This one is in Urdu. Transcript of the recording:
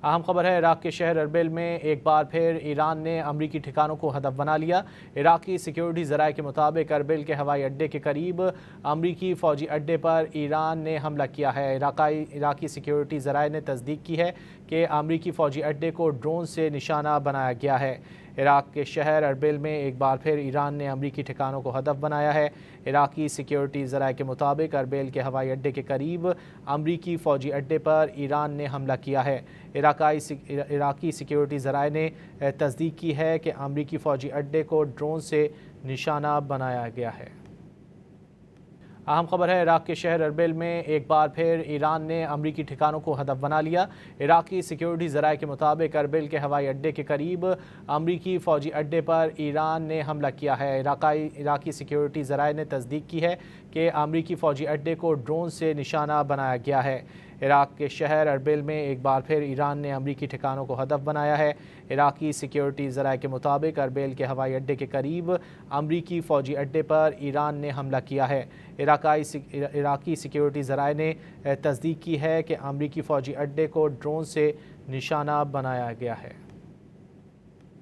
اہم خبر ہے، عراق کے شہر اربل میں ایک بار پھر ایران نے امریکی ٹھکانوں کو ہدف بنا لیا۔ عراقی سیکیورٹی ذرائع کے مطابق اربل کے ہوائی اڈے کے قریب امریکی فوجی اڈے پر ایران نے حملہ کیا ہے۔ عراقی سیکیورٹی ذرائع نے تصدیق کی ہے کہ امریکی فوجی اڈے کو ڈرون سے نشانہ بنایا گیا ہے۔ عراق کے شہر اربل میں ایک بار پھر ایران نے امریکی ٹھکانوں کو ہدف بنایا ہے۔ عراقی سیکیورٹی ذرائع کے مطابق اربل کے ہوائی اڈے کے قریب امریکی فوجی اڈے پر ایران نے حملہ کیا ہے۔ عراقی سیکیورٹی ذرائع نے تصدیق کی ہے کہ امریکی فوجی اڈے کو ڈرون سے نشانہ بنایا گیا ہے۔ اہم خبر ہے، عراق کے شہر اربل میں ایک بار پھر ایران نے امریکی ٹھکانوں کو ہدف بنا لیا۔ عراقی سیکیورٹی ذرائع کے مطابق اربل کے ہوائی اڈے کے قریب امریکی فوجی اڈے پر ایران نے حملہ کیا ہے۔ عراقی سیکیورٹی ذرائع نے تصدیق کی ہے کہ امریکی فوجی اڈے کو ڈرون سے نشانہ بنایا گیا ہے۔ عراق کے شہر اربل میں ایک بار پھر ایران نے امریکی ٹھکانوں کو ہدف بنایا ہے۔ عراقی سیکیورٹی ذرائع کے مطابق اربل کے ہوائی اڈے کے قریب امریکی فوجی اڈے پر ایران نے حملہ کیا ہے۔ عراقی سیکیورٹی ذرائع نے تصدیق کی ہے کہ امریکی فوجی اڈے کو ڈرون سے نشانہ بنایا گیا ہے۔